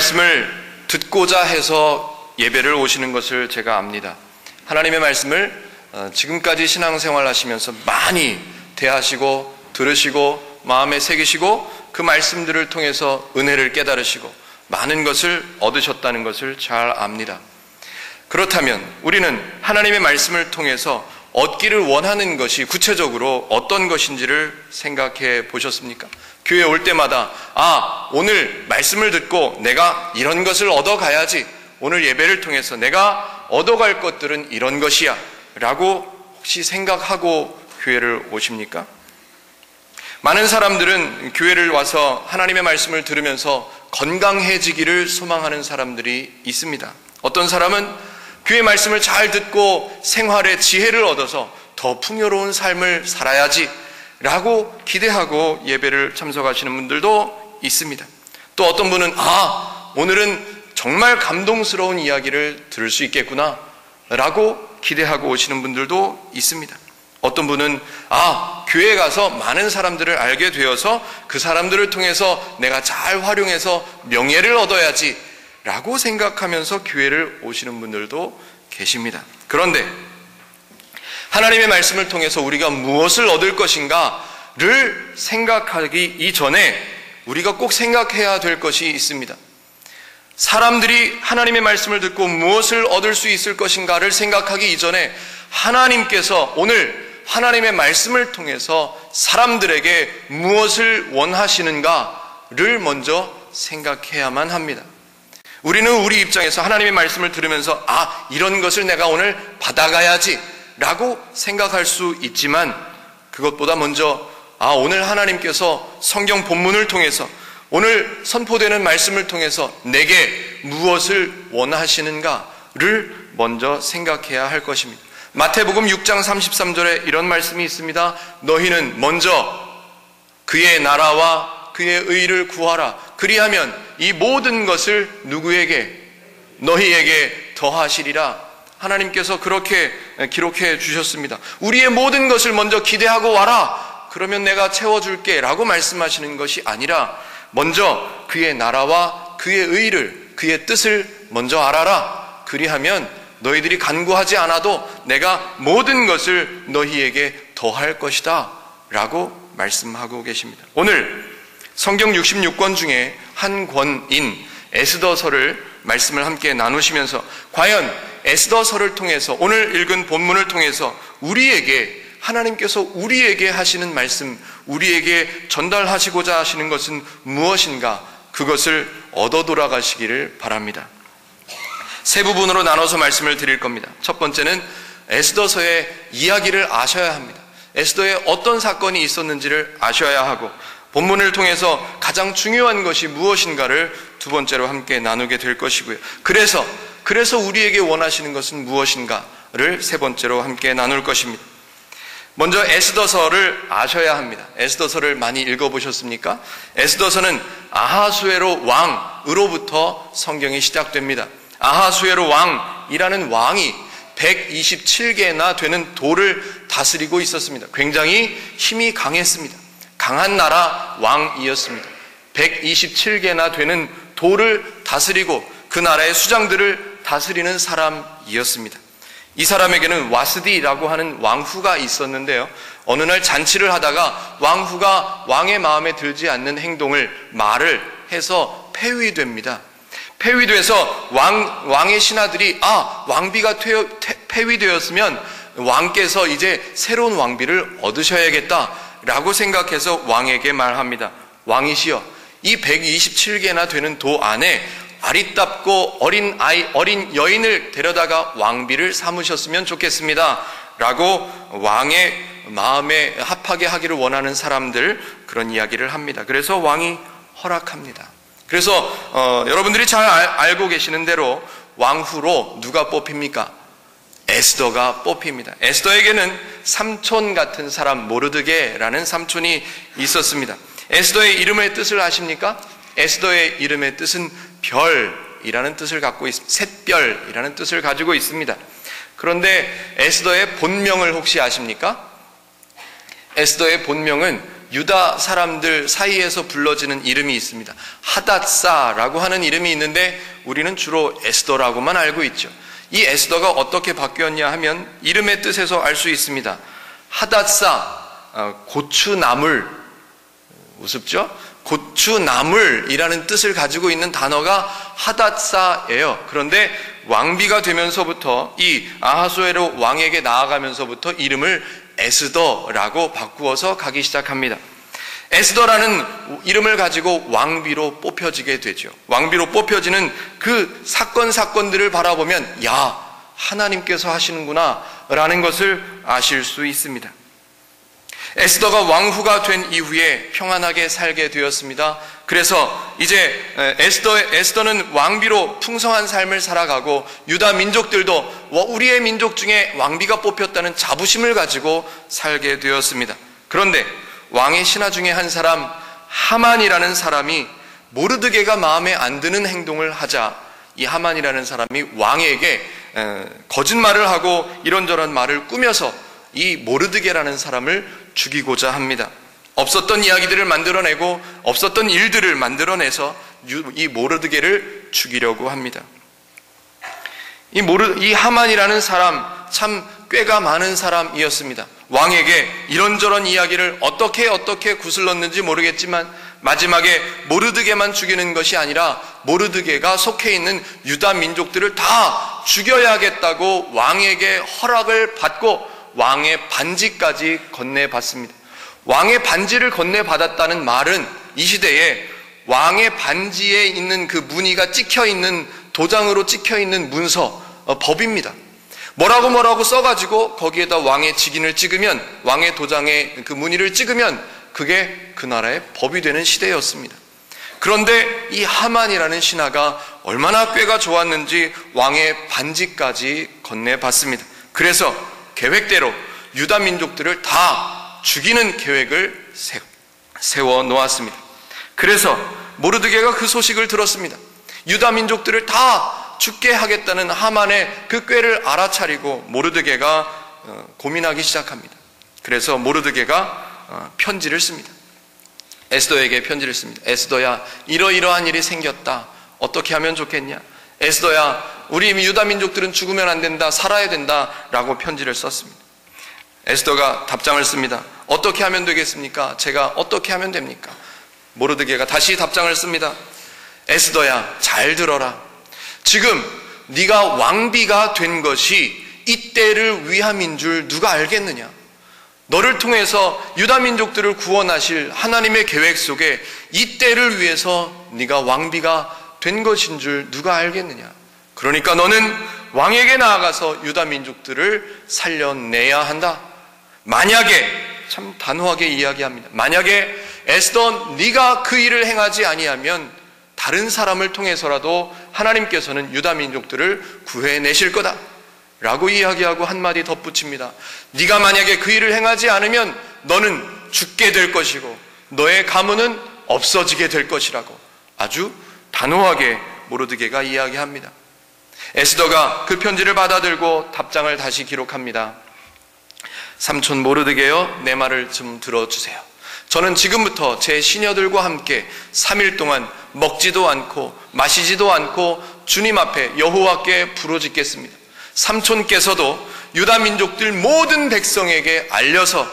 말씀을 듣고자 해서 예배를 오시는 것을 제가 압니다. 하나님의 말씀을 지금까지 신앙생활 하시면서 많이 대하시고 들으시고 마음에 새기시고 그 말씀들을 통해서 은혜를 깨달으시고 많은 것을 얻으셨다는 것을 잘 압니다. 그렇다면 우리는 하나님의 말씀을 통해서 얻기를 원하는 것이 구체적으로 어떤 것인지를 생각해 보셨습니까? 교회에 올 때마다 오늘 말씀을 듣고 내가 이런 것을 얻어가야지, 오늘 예배를 통해서 내가 얻어갈 것들은 이런 것이야 라고 혹시 생각하고 교회를 오십니까? 많은 사람들은 교회를 와서 하나님의 말씀을 들으면서 건강해지기를 소망하는 사람들이 있습니다. 어떤 사람은 교회 말씀을 잘 듣고 생활의 지혜를 얻어서 더 풍요로운 삶을 살아야지 라고 기대하고 예배를 참석하시는 분들도 있습니다. 또 어떤 분은 오늘은 정말 감동스러운 이야기를 들을 수 있겠구나 라고 기대하고 오시는 분들도 있습니다. 어떤 분은 교회에 가서 많은 사람들을 알게 되어서 그 사람들을 통해서 내가 잘 활용해서 명예를 얻어야지 라고 생각하면서 교회를 오시는 분들도 계십니다. 그런데 하나님의 말씀을 통해서 우리가 무엇을 얻을 것인가를 생각하기 이전에 우리가 꼭 생각해야 될 것이 있습니다. 사람들이 하나님의 말씀을 듣고 무엇을 얻을 수 있을 것인가를 생각하기 이전에 하나님께서 오늘 하나님의 말씀을 통해서 사람들에게 무엇을 원하시는가를 먼저 생각해야만 합니다. 우리는 우리 입장에서 하나님의 말씀을 들으면서 이런 것을 내가 오늘 받아가야지 라고 생각할 수 있지만, 그것보다 먼저 오늘 하나님께서 성경 본문을 통해서 오늘 선포되는 말씀을 통해서 내게 무엇을 원하시는가를 먼저 생각해야 할 것입니다. 마태복음 6장 33절에 이런 말씀이 있습니다. 너희는 먼저 그의 나라와 그의 의를 구하라. 그리하면 이 모든 것을 누구에게? 너희에게 더하시리라. 하나님께서 그렇게 기록해 주셨습니다. 우리의 모든 것을 먼저 기대하고 와라. 그러면 내가 채워줄게 라고 말씀하시는 것이 아니라 먼저 그의 나라와 그의 의를, 그의 뜻을 먼저 알아라. 그리하면 너희들이 간구하지 않아도 내가 모든 것을 너희에게 더할 것이다 라고 말씀하고 계십니다. 오늘 성경 66권 중에 한 권인 에스더서를 말씀을 함께 나누시면서 과연 에스더서를 통해서 오늘 읽은 본문을 통해서 우리에게 하나님께서 우리에게 하시는 말씀, 우리에게 전달하시고자 하시는 것은 무엇인가, 그것을 얻어 돌아가시기를 바랍니다. 세 부분으로 나눠서 말씀을 드릴 겁니다. 첫 번째는 에스더서의 이야기를 아셔야 합니다. 에스더에 어떤 사건이 있었는지를 아셔야 하고, 본문을 통해서 가장 중요한 것이 무엇인가를 두 번째로 함께 나누게 될 것이고요. 그래서 우리에게 원하시는 것은 무엇인가를 세 번째로 함께 나눌 것입니다. 먼저 에스더서를 아셔야 합니다. 에스더서를 많이 읽어보셨습니까? 에스더서는 아하수에로 왕으로부터 성경이 시작됩니다. 아하수에로 왕이라는 왕이 127개나 되는 도를 다스리고 있었습니다. 굉장히 힘이 강했습니다. 강한 나라 왕이었습니다. 127개나 되는 도를 다스리고 그 나라의 수장들을 다스리는 사람이었습니다. 이 사람에게는 와스디라고 하는 왕후가 있었는데요. 어느 날 잔치를 하다가 왕후가 왕의 마음에 들지 않는 말을 해서 폐위됩니다. 폐위돼서 왕의 신하들이 왕비가 폐위되었으면 왕께서 이제 새로운 왕비를 얻으셔야겠다라고 생각해서 왕에게 말합니다. 왕이시여, 이 127개나 되는 도 안에 아리답고 어린 여인을 데려다가 왕비를 삼으셨으면 좋겠습니다 라고 왕의 마음에 합하게 하기를 원하는 사람들, 그런 이야기를 합니다. 그래서 왕이 허락합니다. 그래서 여러분들이 잘 알고 계시는 대로 왕후로 누가 뽑힙니까? 에스더가 뽑힙니다. 에스더에게는 삼촌 같은 사람, 모르드게라는 삼촌이 있었습니다. 에스더의 이름의 뜻을 아십니까? 에스더의 이름의 뜻은 별이라는 뜻을 갖고 있습니다. 샛별이라는 뜻을 가지고 있습니다. 그런데 에스더의 본명을 혹시 아십니까? 에스더의 본명은 유다 사람들 사이에서 불러지는 이름이 있습니다. 하닷사라고 하는 이름이 있는데 우리는 주로 에스더라고만 알고 있죠. 이 에스더가 어떻게 바뀌었냐 하면 이름의 뜻에서 알 수 있습니다. 하닷사, 고추나물, 우습죠? 고추나물이라는 뜻을 가지고 있는 단어가 하닷사예요. 그런데 왕비가 되면서부터 이 아하수에로 왕에게 나아가면서부터 이름을 에스더라고 바꾸어서 가기 시작합니다. 에스더라는 이름을 가지고 왕비로 뽑혀지게 되죠. 왕비로 뽑혀지는 그 사건들을 바라보면 야, 하나님께서 하시는구나 라는 것을 아실 수 있습니다. 에스더가 왕후가 된 이후에 평안하게 살게 되었습니다. 그래서 이제 에스더는 왕비로 풍성한 삶을 살아가고 유다 민족들도 우리의 민족 중에 왕비가 뽑혔다는 자부심을 가지고 살게 되었습니다. 그런데 왕의 신하 중에 한 사람 하만이라는 사람이 모르드게가 마음에 안 드는 행동을 하자 이 하만이라는 사람이 왕에게 거짓말을 하고 이런저런 말을 꾸며서 이 모르드게라는 사람을 죽이고자 합니다. 없었던 이야기들을 만들어내고 없었던 일들을 만들어내서 이 모르드게를 죽이려고 합니다. 이 하만이라는 사람 참 꾀가 많은 사람이었습니다. 왕에게 이런저런 이야기를 어떻게 구슬렀는지 모르겠지만 마지막에 모르드게만 죽이는 것이 아니라 모르드게가 속해 있는 유다 민족들을 다 죽여야겠다고 왕에게 허락을 받고 왕의 반지까지 건네받습니다. 왕의 반지를 건네받았다는 말은 이 시대에 왕의 반지에 있는 그 무늬가 찍혀있는 도장으로 찍혀있는 문서, 법입니다. 뭐라고 써가지고 거기에다 왕의 직인을 찍으면 왕의 도장에 그 무늬를 찍으면 그게 그 나라의 법이 되는 시대였습니다. 그런데 이 하만이라는 신하가 얼마나 꾀가 좋았는지 왕의 반지까지 건네받습니다. 그래서 계획대로 유다 민족들을 다 죽이는 계획을 세워 놓았습니다. 그래서 모르드게가 그 소식을 들었습니다. 유다 민족들을 다 죽게 하겠다는 하만의 그 꾀를 알아차리고 모르드게가 고민하기 시작합니다. 그래서 모르드게가 편지를 씁니다. 에스더에게 편지를 씁니다. 에스더야, 이러이러한 일이 생겼다. 어떻게 하면 좋겠냐? 에스더야, 우리 유다 민족들은 죽으면 안 된다, 살아야 된다 라고 편지를 썼습니다. 에스더가 답장을 씁니다. 어떻게 하면 되겠습니까? 제가 어떻게 하면 됩니까? 모르드게가 다시 답장을 씁니다. 에스더야, 잘 들어라. 지금 네가 왕비가 된 것이 이 때를 위함인 줄 누가 알겠느냐? 너를 통해서 유다 민족들을 구원하실 하나님의 계획 속에 이 때를 위해서 네가 왕비가 된 것인 줄 누가 알겠느냐? 그러니까 너는 왕에게 나아가서 유다 민족들을 살려내야 한다. 만약에, 참 단호하게 이야기합니다. 만약에 에스더 네가 그 일을 행하지 아니하면 다른 사람을 통해서라도 하나님께서는 유다 민족들을 구해내실 거다 라고 이야기하고 한마디 덧붙입니다. 네가 만약에 그 일을 행하지 않으면 너는 죽게 될 것이고 너의 가문은 없어지게 될 것이라고 아주 단호하게 모르드게가 이야기합니다. 에스더가 그 편지를 받아들고 답장을 다시 기록합니다. 삼촌 모르드게여, 내 말을 좀 들어주세요. 저는 지금부터 제 시녀들과 함께 3일 동안 먹지도 않고 마시지도 않고 주님 앞에 여호와께 부르짖겠습니다. 삼촌께서도 유다 민족들 모든 백성에게 알려서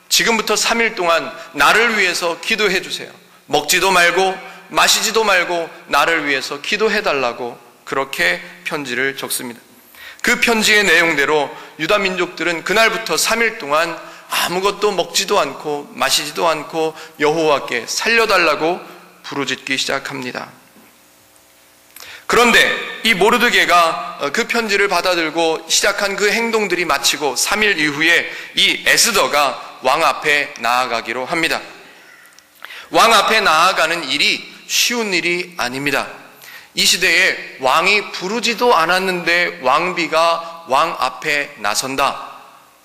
지금부터 3일 동안 나를 위해서 기도해 주세요. 먹지도 말고 마시지도 말고 나를 위해서 기도해 달라고 그렇게 편지를 적습니다. 그 편지의 내용대로 유다 민족들은 그날부터 3일 동안 아무것도 먹지도 않고 마시지도 않고 여호와께 살려달라고 부르짖기 시작합니다. 그런데 이 모르드게가 그 편지를 받아들고 시작한 그 행동들이 마치고 3일 이후에 이 에스더가 왕 앞에 나아가기로 합니다. 왕 앞에 나아가는 일이 쉬운 일이 아닙니다. 이 시대에 왕이 부르지도 않았는데 왕비가 왕 앞에 나선다.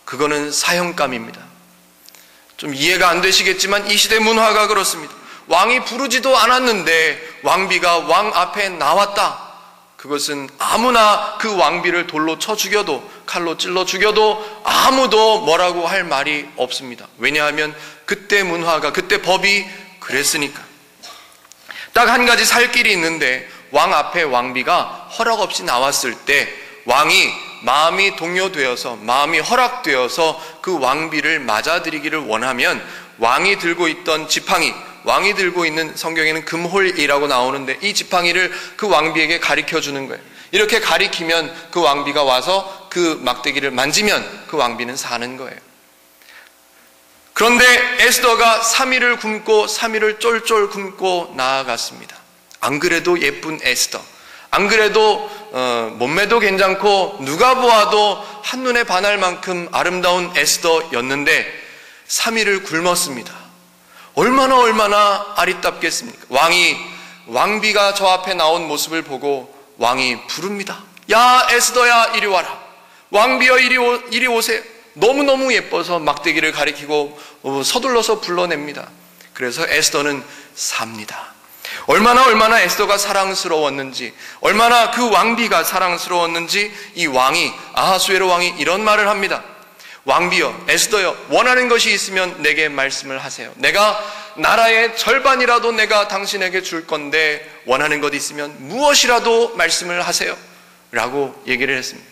그거는 사형감입니다. 좀 이해가 안 되시겠지만 이 시대 문화가 그렇습니다. 왕이 부르지도 않았는데 왕비가 왕 앞에 나왔다. 그것은 아무나 그 왕비를 돌로 쳐 죽여도 칼로 찔러 죽여도 아무도 뭐라고 할 말이 없습니다. 왜냐하면 그때 문화가, 그때 법이 그랬으니까. 딱 한 가지 살 길이 있는데 왕 앞에 왕비가 허락 없이 나왔을 때 왕이 마음이 동요되어서, 마음이 허락되어서 그 왕비를 맞아들이기를 원하면 왕이 들고 있던 지팡이, 왕이 들고 있는, 성경에는 금홀이라고 나오는데 이 지팡이를 그 왕비에게 가리켜 주는 거예요. 이렇게 가리키면 그 왕비가 와서 그 막대기를 만지면 그 왕비는 사는 거예요. 그런데 에스더가 3일을 굶고 3일을 쫄쫄 굶고 나아갔습니다. 안 그래도 예쁜 에스더, 안 그래도 몸매도 괜찮고 누가 보아도 한눈에 반할 만큼 아름다운 에스더였는데 3일을 굶었습니다. 얼마나 아리답겠습니까? 왕비가 저 앞에 나온 모습을 보고 왕이 부릅니다. 야, 에스더야, 이리 와라. 왕비여, 이리 오세요. 너무너무 예뻐서 막대기를 가리키고 서둘러서 불러냅니다. 그래서 에스더는 삽니다. 얼마나 에스더가 사랑스러웠는지, 얼마나 그 왕비가 사랑스러웠는지 이 왕이, 아하수에로 왕이 이런 말을 합니다. 왕비여, 에스더여, 원하는 것이 있으면 내게 말씀을 하세요. 내가 나라의 절반이라도 내가 당신에게 줄 건데 원하는 것 있으면 무엇이라도 말씀을 하세요 라고 얘기를 했습니다.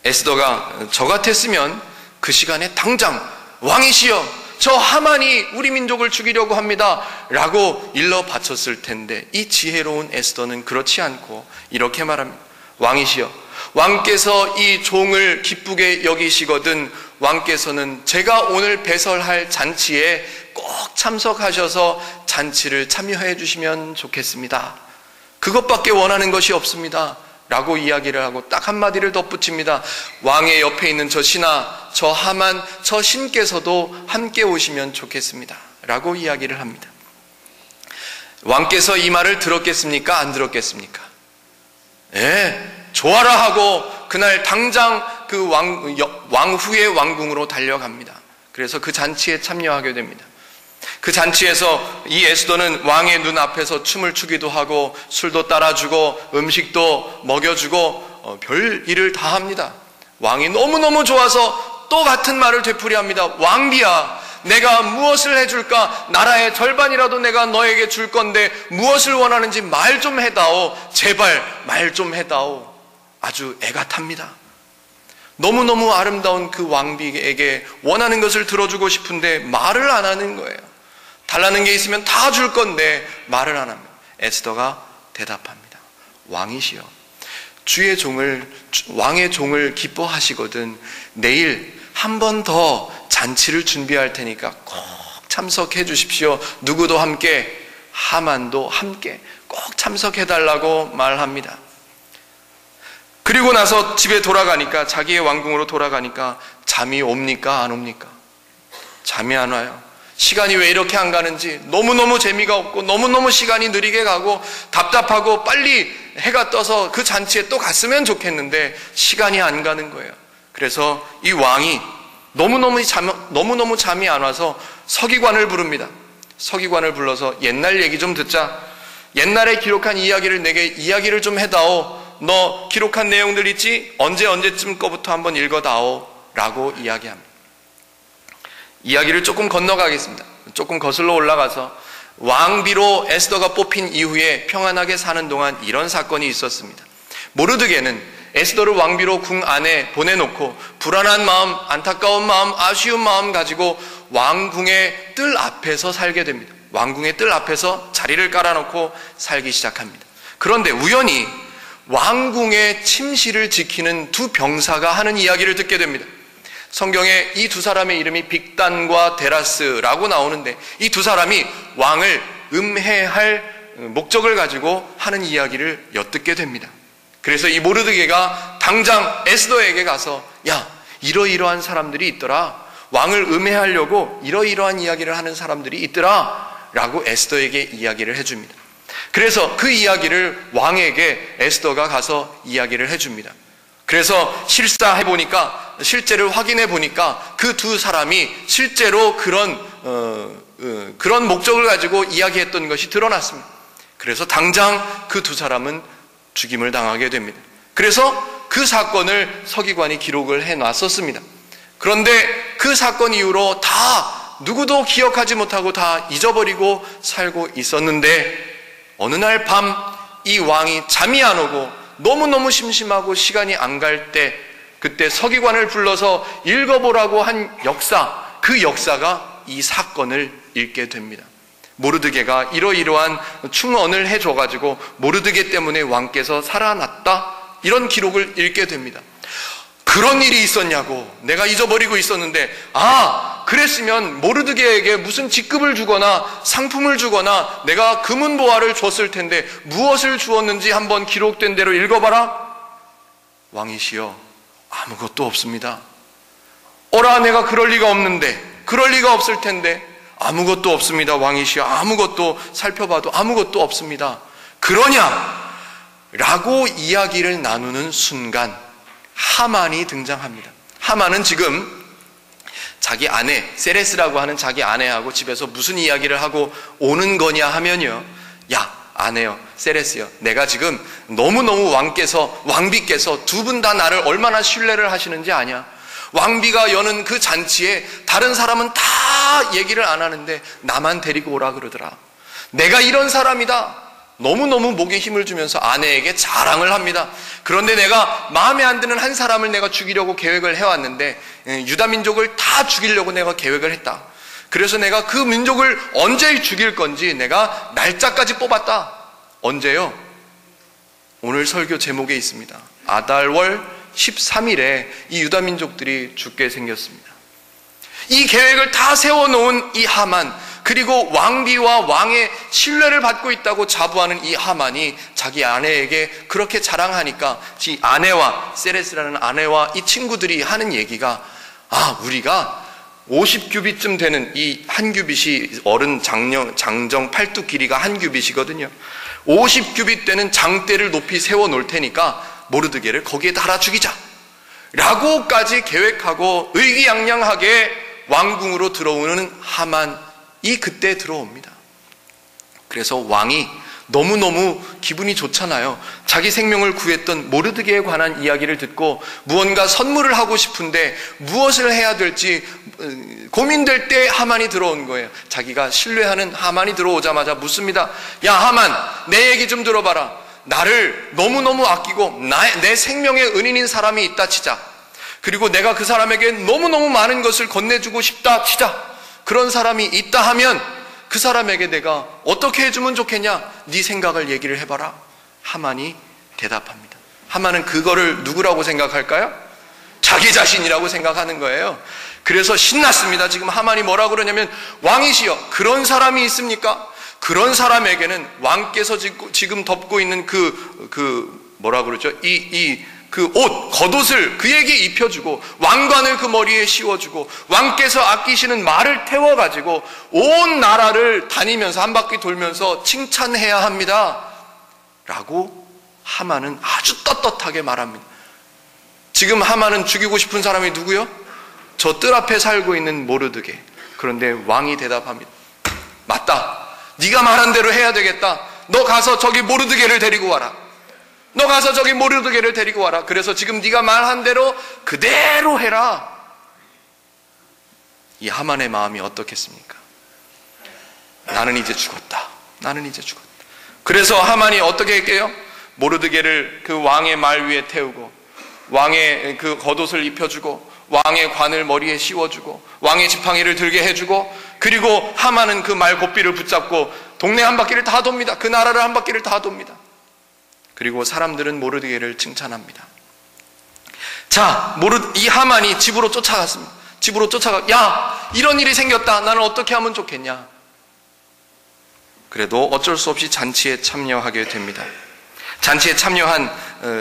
에스더가 저 같았으면 그 시간에 당장 왕이시여, 저 하만이 우리 민족을 죽이려고 합니다 라고 일러 바쳤을 텐데 이 지혜로운 에스더는 그렇지 않고 이렇게 말합니다. 왕이시여, 왕께서 이 종을 기쁘게 여기시거든 왕께서는 제가 오늘 배설할 잔치에 꼭 참석하셔서 잔치를 참여해 주시면 좋겠습니다. 그것밖에 원하는 것이 없습니다 라고 이야기를 하고 딱 한마디를 덧붙입니다. 왕의 옆에 있는 저 신하, 저 하만, 저 신께서도 함께 오시면 좋겠습니다 라고 이야기를 합니다. 왕께서 이 말을 들었겠습니까? 안 들었겠습니까? 좋아라 하고 그날 당장 그 왕후의 왕궁으로 달려갑니다. 그래서 그 잔치에 참여하게 됩니다. 그 잔치에서 이 에스더는 왕의 눈 앞에서 춤을 추기도 하고 술도 따라주고 음식도 먹여주고 별 일을 다 합니다. 왕이 너무너무 좋아서 또 같은 말을 되풀이합니다. 왕비야, 내가 무엇을 해줄까? 나라의 절반이라도 내가 너에게 줄 건데 무엇을 원하는지 말 좀 해다오. 제발 말 좀 해다오. 아주 애가 탑니다. 너무너무 아름다운 그 왕비에게 원하는 것을 들어주고 싶은데 말을 안 하는 거예요. 달라는 게 있으면 다 줄 건데 말을 안 합니다. 에스더가 대답합니다. 왕이시여, 왕의 종을 기뻐하시거든 내일 한 번 더 잔치를 준비할 테니까 꼭 참석해 주십시오. 누구도 함께, 하만도 함께 꼭 참석해달라고 말합니다. 그리고 나서 집에 돌아가니까, 자기의 왕궁으로 돌아가니까 잠이 옵니까? 안 옵니까? 잠이 안 와요. 시간이 왜 이렇게 안 가는지 너무너무 재미가 없고 너무너무 시간이 느리게 가고 답답하고 빨리 해가 떠서 그 잔치에 또 갔으면 좋겠는데 시간이 안 가는 거예요. 그래서 이 왕이 너무너무 잠이 안 와서 서기관을 부릅니다. 서기관을 불러서 옛날 얘기 좀 듣자. 옛날에 기록한 이야기를 내게 이야기를 좀 해다오. 너 기록한 내용들 있지? 언제쯤 거부터 한번 읽어다오 라고 이야기합니다. 이야기를 조금 건너가겠습니다. 조금 거슬러 올라가서 왕비로 에스더가 뽑힌 이후에 평안하게 사는 동안 이런 사건이 있었습니다. 모르드게는 에스더를 왕비로 궁 안에 보내놓고 불안한 마음, 안타까운 마음, 아쉬운 마음 가지고 왕궁의 뜰 앞에서 살게 됩니다. 왕궁의 뜰 앞에서 자리를 깔아놓고 살기 시작합니다. 그런데 우연히 왕궁의 침실을 지키는 두 병사가 하는 이야기를 듣게 됩니다. 성경에 이 두 사람의 이름이 빅단과 데라스라고 나오는데 이 두 사람이 왕을 음해할 목적을 가지고 하는 이야기를 엿듣게 됩니다. 그래서 이 모르드게가 당장 에스더에게 가서 야, 이러이러한 사람들이 있더라. 왕을 음해하려고 이러이러한 이야기를 하는 사람들이 있더라 라고 에스더에게 이야기를 해줍니다. 그래서 그 이야기를 왕에게 에스더가 가서 이야기를 해줍니다. 그래서 실제를 확인해 보니까 그 두 사람이 실제로 그런 목적을 가지고 이야기했던 것이 드러났습니다. 그래서 당장 그 두 사람은 죽임을 당하게 됩니다. 그래서 그 사건을 서기관이 기록을 해놨었습니다. 그런데 그 사건 이후로 다 누구도 기억하지 못하고 다 잊어버리고 살고 있었는데, 어느 날 밤 이 왕이 잠이 안 오고 너무너무 심심하고 시간이 안 갈 때, 그때 서기관을 불러서 읽어보라고 한 역사, 그 역사가 이 사건을 읽게 됩니다. 모르드게가 이러이러한 충언을 해줘가지고 모르드게 때문에 왕께서 살아났다, 이런 기록을 읽게 됩니다. 그런 일이 있었냐고 내가 잊어버리고 있었는데, 그랬으면 모르드게에게 무슨 직급을 주거나 상품을 주거나 내가 금은보화를 줬을 텐데 무엇을 주었는지 한번 기록된 대로 읽어봐라. 왕이시여, 아무것도 없습니다. 어라, 내가 그럴 리가 없는데, 그럴 리가 없을 텐데. 아무것도 없습니다. 왕이시여, 아무것도 살펴봐도 아무것도 없습니다. 그러냐? 라고 이야기를 나누는 순간 하만이 등장합니다. 하만은 지금 자기 아내, 세레스라고 하는 자기 아내하고 집에서 무슨 이야기를 하고 오는 거냐 하면요, 야, 아내요, 세레스요, 내가 지금 너무너무 왕비께서 두 분 다 나를 얼마나 신뢰를 하시는지 아냐? 왕비가 여는 그 잔치에 다른 사람은 다 얘기를 안 하는데 나만 데리고 오라 그러더라. 내가 이런 사람이다. 너무너무 목에 힘을 주면서 아내에게 자랑을 합니다. 그런데 내가 마음에 안 드는 한 사람을 내가 죽이려고 계획을 해왔는데, 유다 민족을 다 죽이려고 내가 계획을 했다. 그래서 내가 그 민족을 언제 죽일 건지 내가 날짜까지 뽑았다. 언제요? 오늘 설교 제목에 있습니다. 아달월 13일에 이 유다 민족들이 죽게 생겼습니다. 이 계획을 다 세워놓은 이 하만, 그리고 왕비와 왕의 신뢰를 받고 있다고 자부하는 이 하만이 자기 아내에게 그렇게 자랑하니까 이 아내와, 세레스라는 아내와 이 친구들이 하는 얘기가, 우리가 50규빗쯤 되는, 이 한 규빗이 어른 장정 팔뚝 길이가 한 규빗이거든요. 50규빗 되는 장대를 높이 세워 놓을 테니까 모르드게를 거기에 달아 죽이자 라고까지 계획하고 의기양양하게 왕궁으로 들어오는 하만이 그때 들어옵니다. 그래서 왕이 너무너무 기분이 좋잖아요. 자기 생명을 구했던 모르드게에 관한 이야기를 듣고 무언가 선물을 하고 싶은데 무엇을 해야 될지 고민될 때 하만이 들어온 거예요. 자기가 신뢰하는 하만이 들어오자마자 묻습니다. 야, 하만, 내 얘기 좀 들어봐라. 나를 너무너무 아끼고 내 생명의 은인인 사람이 있다 치자. 그리고 내가 그 사람에게 너무너무 많은 것을 건네주고 싶다 치자. 그런 사람이 있다 하면 그 사람에게 내가 어떻게 해주면 좋겠냐? 네 생각을 얘기를 해봐라. 하만이 대답합니다. 하만은 그거를 누구라고 생각할까요? 자기 자신이라고 생각하는 거예요. 그래서 신났습니다. 지금 하만이 뭐라고 그러냐면, 왕이시여, 그런 사람이 있습니까? 그런 사람에게는 왕께서 지금 덮고 있는 뭐라 그러죠? 그 옷, 겉옷을 그에게 입혀주고 왕관을 그 머리에 씌워주고 왕께서 아끼시는 말을 태워가지고 온 나라를 다니면서 한 바퀴 돌면서 칭찬해야 합니다 라고 하만은 아주 떳떳하게 말합니다. 지금 하만은 죽이고 싶은 사람이 누구요? 저 뜰 앞에 살고 있는 모르드게. 그런데 왕이 대답합니다. 맞다, 네가 말한 대로 해야 되겠다. 너 가서 저기 모르드게를 데리고 와라. 너 가서 저기 모르드게를 데리고 와라. 그래서 지금 네가 말한 대로 그대로 해라. 이 하만의 마음이 어떻겠습니까? 나는 이제 죽었다. 나는 이제 죽었다. 그래서 하만이 어떻게 할게요? 모르드게를 그 왕의 말 위에 태우고 왕의 그 겉옷을 입혀주고 왕의 관을 머리에 씌워주고 왕의 지팡이를 들게 해주고, 그리고 하만은 그 말 곱비를 붙잡고 동네 한 바퀴를 다 돕니다. 그 나라를 한 바퀴를 다 돕니다. 그리고 사람들은 모르드게를 칭찬합니다. 자, 이 하만이 집으로 쫓아갔습니다. 집으로 야, 이런 일이 생겼다. 나는 어떻게 하면 좋겠냐? 그래도 어쩔 수 없이 잔치에 참여하게 됩니다. 잔치에 참여한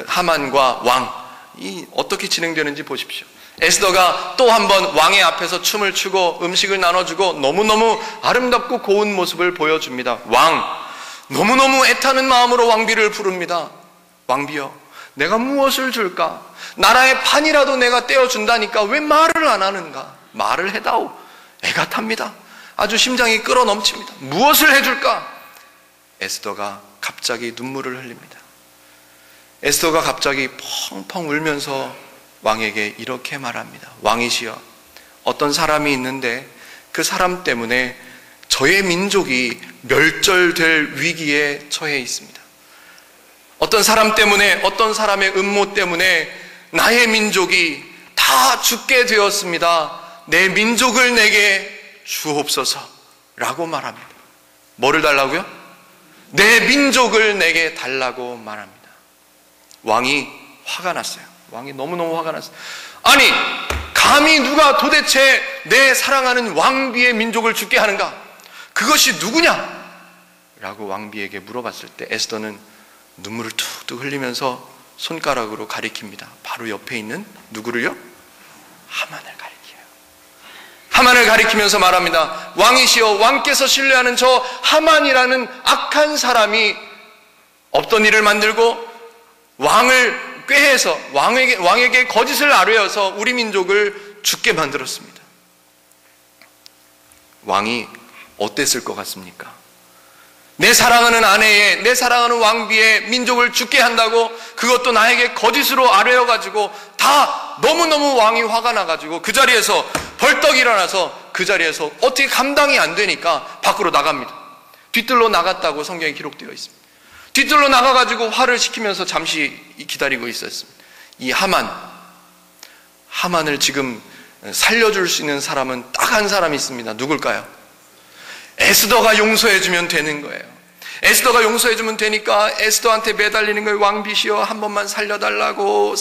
하만과 왕이 어떻게 진행되는지 보십시오. 에스더가 또 한 번 왕의 앞에서 춤을 추고 음식을 나눠주고 너무너무 아름답고 고운 모습을 보여줍니다. 너무너무 애타는 마음으로 왕비를 부릅니다. 왕비여, 내가 무엇을 줄까? 나라의 판이라도 내가 떼어준다니까 왜 말을 안 하는가? 말을 해다오. 애가 탑니다. 아주 심장이 끓어 넘칩니다. 무엇을 해줄까? 에스더가 갑자기 눈물을 흘립니다. 에스더가 갑자기 펑펑 울면서 왕에게 이렇게 말합니다. 왕이시여, 어떤 사람이 있는데 그 사람 때문에 저의 민족이 멸절될 위기에 처해 있습니다. 어떤 사람 때문에, 어떤 사람의 음모 때문에 나의 민족이 다 죽게 되었습니다. 내 민족을 내게 주옵소서 라고 말합니다. 뭐를 달라고요? 내 민족을 내게 달라고 말합니다. 왕이 화가 났어요. 왕이 너무너무 화가 났어요. 아니, 감히 누가 도대체 내 사랑하는 왕비의 민족을 죽게 하는가? 그것이 누구냐? 라고 왕비에게 물어봤을 때 에스더는 눈물을 툭툭 흘리면서 손가락으로 가리킵니다. 바로 옆에 있는 누구를요? 하만을 가리켜요. 하만을 가리키면서 말합니다. 왕이시여, 왕께서 신뢰하는 저 하만이라는 악한 사람이 없던 일을 만들고 왕을 꾀해서 왕에게 거짓을 아뢰어서 우리 민족을 죽게 만들었습니다. 왕이 어땠을 것 같습니까? 내 사랑하는 아내의, 내 사랑하는 왕비의 민족을 죽게 한다고, 그것도 나에게 거짓으로 아뢰어가지고 다 너무너무 왕이 화가 나가지고 그 자리에서 벌떡 일어나서 그 자리에서 어떻게 감당이 안 되니까 밖으로 나갑니다. 뒤뜰로 나갔다고 성경에 기록되어 있습니다. 뒤뜰로 나가가지고 화를 식히면서 잠시 기다리고 있었습니다. 이 하만을 지금 살려줄 수 있는 사람은 딱 한 사람이 있습니다. 누굴까요? 에스더가 용서해주면 되는 거예요. 에스더가 용서해주면 되니까 에스더한테 매달리는 거예요. 왕비시여, 한 번만 살려달라고.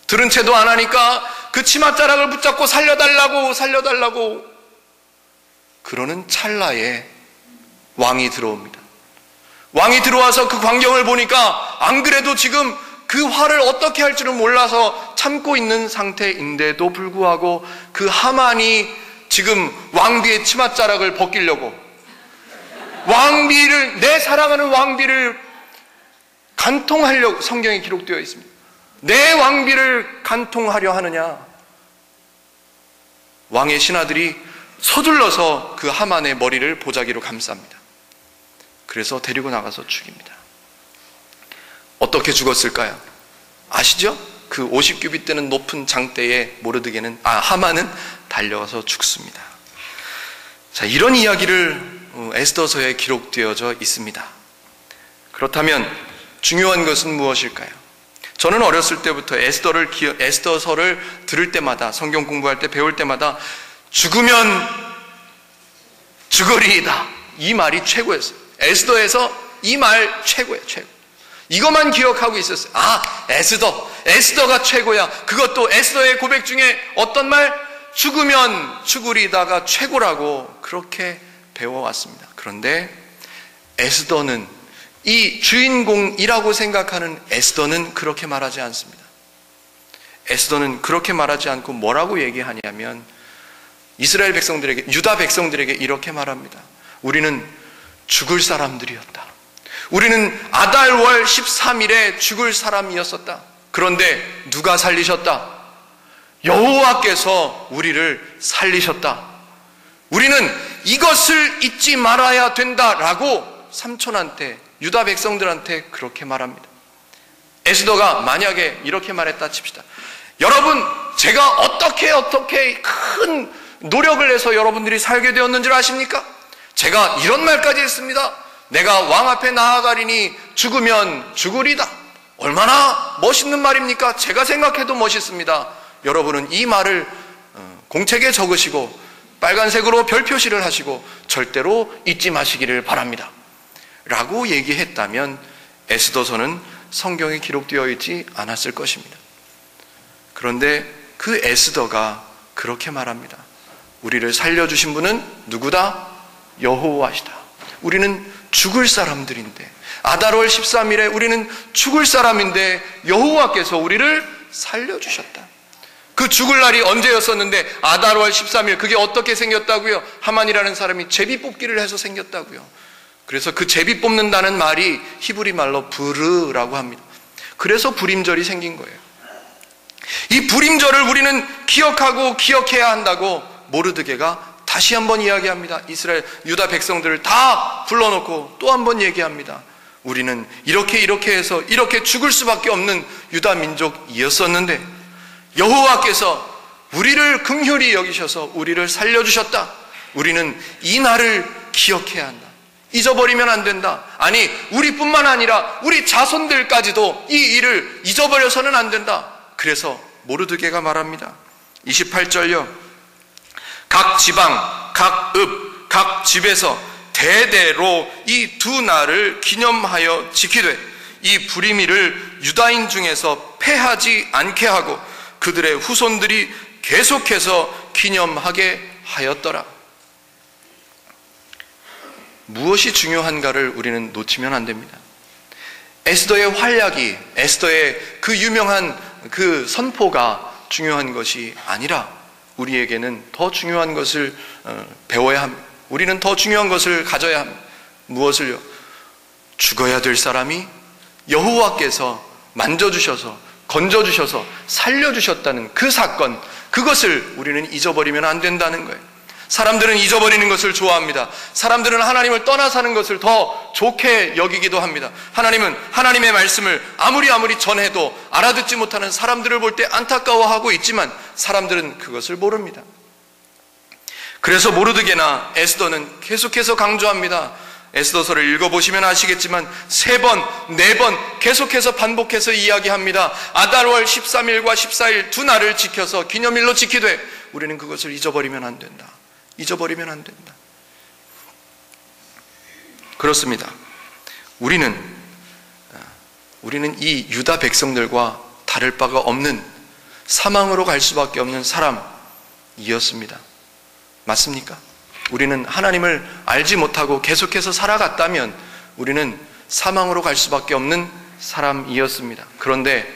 들은 채도 안 하니까 그 치맛자락을 붙잡고 살려달라고. 그러는 찰나에 왕이 들어옵니다. 왕이 들어와서 그 광경을 보니까 안 그래도 지금 그 화를 어떻게 할 줄은 몰라서 참고 있는 상태인데도 불구하고 그 하만이 지금 왕비의 치맛자락을 벗기려고, 내 사랑하는 왕비를 간통하려고, 성경에 기록되어 있습니다. 내 왕비를 간통하려 하느냐? 왕의 신하들이 서둘러서 그 하만의 머리를 보자기로 감쌉니다. 그래서 데리고 나가서 죽입니다. 어떻게 죽었을까요? 아시죠? 그 50규빗 되는 높은 장대에 하만은 달려와서 죽습니다. 자, 이런 이야기를 에스더서에 기록되어져 있습니다. 그렇다면 중요한 것은 무엇일까요? 저는 어렸을 때부터 에스더서를 들을 때마다, 성경 공부할 때, 배울 때마다 죽으면 죽으리이다, 이 말이 최고였어요. 에스더에서 이 말 최고예요, 최고. 이것만 기억하고 있었어요. 에스더가 최고야. 그것도 에스더의 고백 중에 어떤 말? 죽으면 죽으리다가 최고라고 그렇게 배워왔습니다. 그런데 에스더는, 이 주인공이라고 생각하는 에스더는 그렇게 말하지 않습니다. 에스더는 그렇게 말하지 않고 뭐라고 얘기하냐면, 이스라엘 백성들에게, 유다 백성들에게 이렇게 말합니다. 우리는 죽을 사람들이었다. 우리는 아달월 13일에 죽을 사람이었었다. 그런데 누가 살리셨다? 여호와께서 우리를 살리셨다. 우리는 이것을 잊지 말아야 된다라고 삼촌한테, 유다 백성들한테 그렇게 말합니다. 에스더가 만약에 이렇게 말했다 칩시다. 여러분, 제가 어떻게 큰 노력을 해서 여러분들이 살게 되었는 줄 아십니까? 제가 이런 말까지 했습니다. 내가 왕 앞에 나아가리니 죽으면 죽으리다. 얼마나 멋있는 말입니까? 제가 생각해도 멋있습니다. 여러분은 이 말을 공책에 적으시고 빨간색으로 별 표시를 하시고 절대로 잊지 마시기를 바랍니다. 라고 얘기했다면 에스더서는 성경에 기록되어 있지 않았을 것입니다. 그런데 그 에스더가 그렇게 말합니다. 우리를 살려주신 분은 누구다? 여호와시다. 우리는 죽을 사람들인데, 아달월 13일에 우리는 죽을 사람인데 여호와께서 우리를 살려주셨다. 그 죽을 날이 언제였었는데 아달월 13일, 그게 어떻게 생겼다고요? 하만이라는 사람이 제비 뽑기를 해서 생겼다고요. 그래서 그 제비 뽑는다는 말이 히브리 말로 브르라고 합니다. 그래서 불임절이 생긴 거예요. 이 불임절을 우리는 기억하고 기억해야 한다고 모르드게가 다시 한번 이야기합니다. 이스라엘 유다 백성들을 다 불러놓고 또 한번 얘기합니다. 우리는 이렇게 해서 이렇게 죽을 수밖에 없는 유다 민족이었었는데 여호와께서 우리를 긍휼히 여기셔서 우리를 살려주셨다. 우리는 이 날을 기억해야 한다. 잊어버리면 안 된다. 아니, 우리뿐만 아니라 우리 자손들까지도 이 일을 잊어버려서는 안 된다. 그래서 모르드게가 말합니다. 28절요. 각 지방, 각 읍, 각 집에서 대대로 이 두 날을 기념하여 지키되 이 불임이를 유다인 중에서 패하지 않게 하고 그들의 후손들이 계속해서 기념하게 하였더라. 무엇이 중요한가를 우리는 놓치면 안 됩니다. 에스더의 활약이, 에스더의 그 유명한 그 선포가 중요한 것이 아니라 우리에게는 더 중요한 것을 배워야 합니다. 우리는 더 중요한 것을 가져야 합니다. 무엇을요? 죽어야 될 사람이 여호와께서 만져주셔서 건져주셔서 살려주셨다는 그 사건, 그것을 우리는 잊어버리면 안 된다는 거예요. 사람들은 잊어버리는 것을 좋아합니다. 사람들은 하나님을 떠나 사는 것을 더 좋게 여기기도 합니다. 하나님은 하나님의 말씀을 아무리 전해도 알아듣지 못하는 사람들을 볼 때 안타까워하고 있지만 사람들은 그것을 모릅니다. 그래서 모르드게나 에스더는 계속해서 강조합니다. 에스더서를 읽어보시면 아시겠지만 3번, 4번 계속해서 반복해서 이야기합니다. 아달월 13일과 14일 두 날을 지켜서 기념일로 지키되 우리는 그것을 잊어버리면 안 된다. 잊어버리면 안 된다. 그렇습니다. 우리는 이 유다 백성들과 다를 바가 없는 사망으로 갈 수밖에 없는 사람이었습니다. 맞습니까? 우리는 하나님을 알지 못하고 계속해서 살아갔다면 우리는 사망으로 갈 수밖에 없는 사람이었습니다. 그런데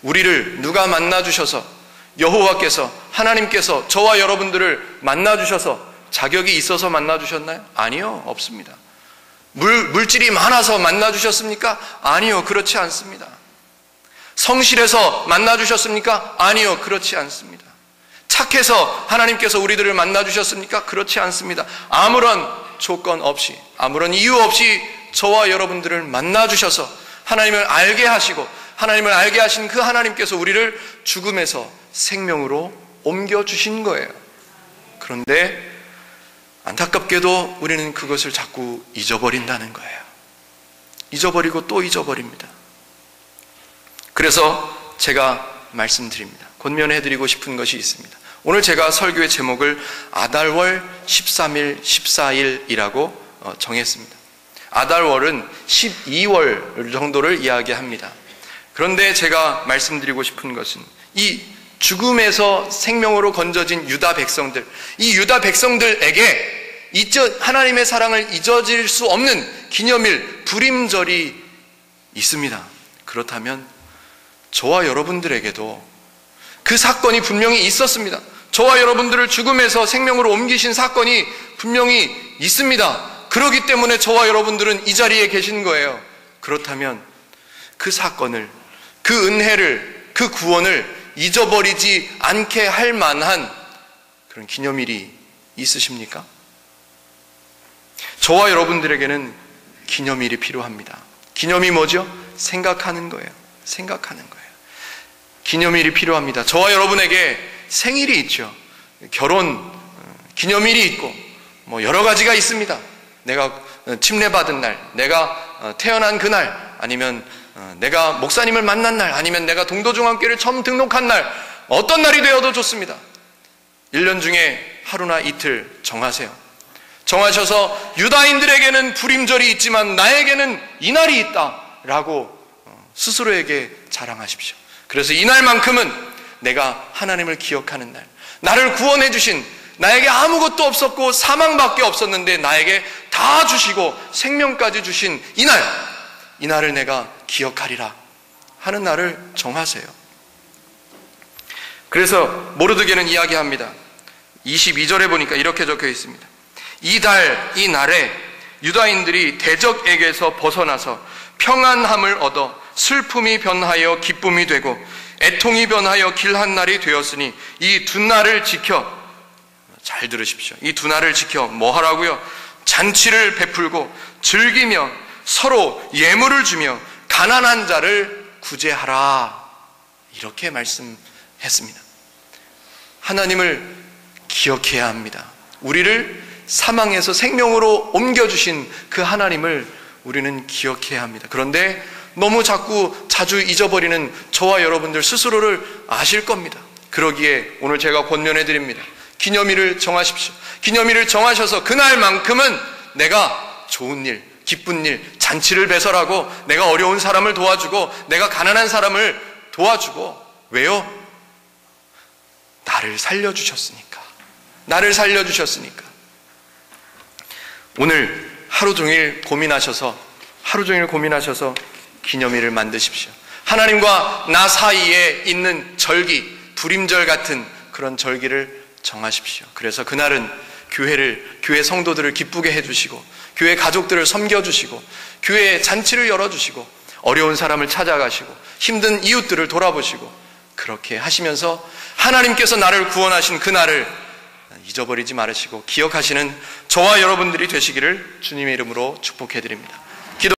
우리를 누가 만나주셔서 여호와께서, 하나님께서 저와 여러분들을 만나주셔서 자격이 있어서 만나주셨나요? 아니요, 없습니다. 물질이 많아서 만나주셨습니까? 아니요, 그렇지 않습니다. 성실해서 만나주셨습니까? 아니요, 그렇지 않습니다. 착해서 하나님께서 우리들을 만나주셨습니까? 그렇지 않습니다. 아무런 조건 없이, 아무런 이유 없이 저와 여러분들을 만나주셔서 하나님을 알게 하시고 하나님을 알게 하신 그 하나님께서 우리를 죽음에서 생명으로 옮겨주신 거예요. 그런데 안타깝게도 우리는 그것을 자꾸 잊어버린다는 거예요. 잊어버리고 또 잊어버립니다. 그래서 제가 말씀드립니다. 권면해드리고 싶은 것이 있습니다. 오늘 제가 설교의 제목을 아달월 13일, 14일이라고 정했습니다. 아달월은 12월 정도를 이야기합니다. 그런데 제가 말씀드리고 싶은 것은 이 죽음에서 생명으로 건져진 유다 백성들, 이 유다 백성들에게 하나님의 사랑을 잊어질 수 없는 기념일, 불임절이 있습니다. 그렇다면 저와 여러분들에게도 그 사건이 분명히 있었습니다. 저와 여러분들을 죽음에서 생명으로 옮기신 사건이 분명히 있습니다. 그렇기 때문에 저와 여러분들은 이 자리에 계신 거예요. 그렇다면 그 사건을, 그 은혜를, 그 구원을 잊어버리지 않게 할 만한 그런 기념일이 있으십니까? 저와 여러분들에게는 기념일이 필요합니다. 기념이 뭐죠? 생각하는 거예요. 생각하는 거예요. 기념일이 필요합니다. 저와 여러분에게 생일이 있죠. 결혼 기념일이 있고 여러 가지가 있습니다. 내가 침례받은 날, 내가 태어난 그날, 아니면 내가 목사님을 만난 날, 아니면 내가 동도중앙교회를 처음 등록한 날, 어떤 날이 되어도 좋습니다. 1년 중에 하루나 이틀 정하세요. 정하셔서 유다인들에게는 불임절이 있지만 나에게는 이날이 있다라고 스스로에게 자랑하십시오. 그래서 이날만큼은 내가 하나님을 기억하는 날, 나를 구원해 주신, 나에게 아무것도 없었고 사망밖에 없었는데 나에게 다 주시고 생명까지 주신 이날을 내가 기억하리라 하는 날을 정하세요. 그래서 모르드게는 이야기합니다. 22절에 보니까 이렇게 적혀 있습니다. 이 날에 유다인들이 대적에게서 벗어나서 평안함을 얻어 슬픔이 변하여 기쁨이 되고 애통이 변하여 길한 날이 되었으니 이 두 날을 지켜, 잘 들으십시오. 이 두 날을 지켜 뭐 하라고요? 잔치를 베풀고 즐기며 서로 예물을 주며 가난한 자를 구제하라. 이렇게 말씀했습니다. 하나님을 기억해야 합니다. 우리를 사망에서 생명으로 옮겨주신 그 하나님을 우리는 기억해야 합니다. 그런데 너무 자주 잊어버리는 저와 여러분들 스스로를 아실 겁니다. 그러기에 오늘 제가 권면해 드립니다. 기념일을 정하십시오. 기념일을 정하셔서 그날만큼은 내가 좋은 일, 기쁜 일, 잔치를 배설하고 내가 어려운 사람을 도와주고 내가 가난한 사람을 도와주고, 왜요? 나를 살려주셨으니까. 나를 살려주셨으니까. 오늘 하루 종일 고민하셔서 기념일을 만드십시오. 하나님과 나 사이에 있는 절기, 불임절 같은 그런 절기를 정하십시오. 그래서 그날은 교회 성도들을 기쁘게 해주시고, 교회 가족들을 섬겨주시고, 교회에 잔치를 열어주시고, 어려운 사람을 찾아가시고, 힘든 이웃들을 돌아보시고, 그렇게 하시면서 하나님께서 나를 구원하신 그날을 잊어버리지 말으시고 기억하시는 저와 여러분들이 되시기를 주님의 이름으로 축복해드립니다.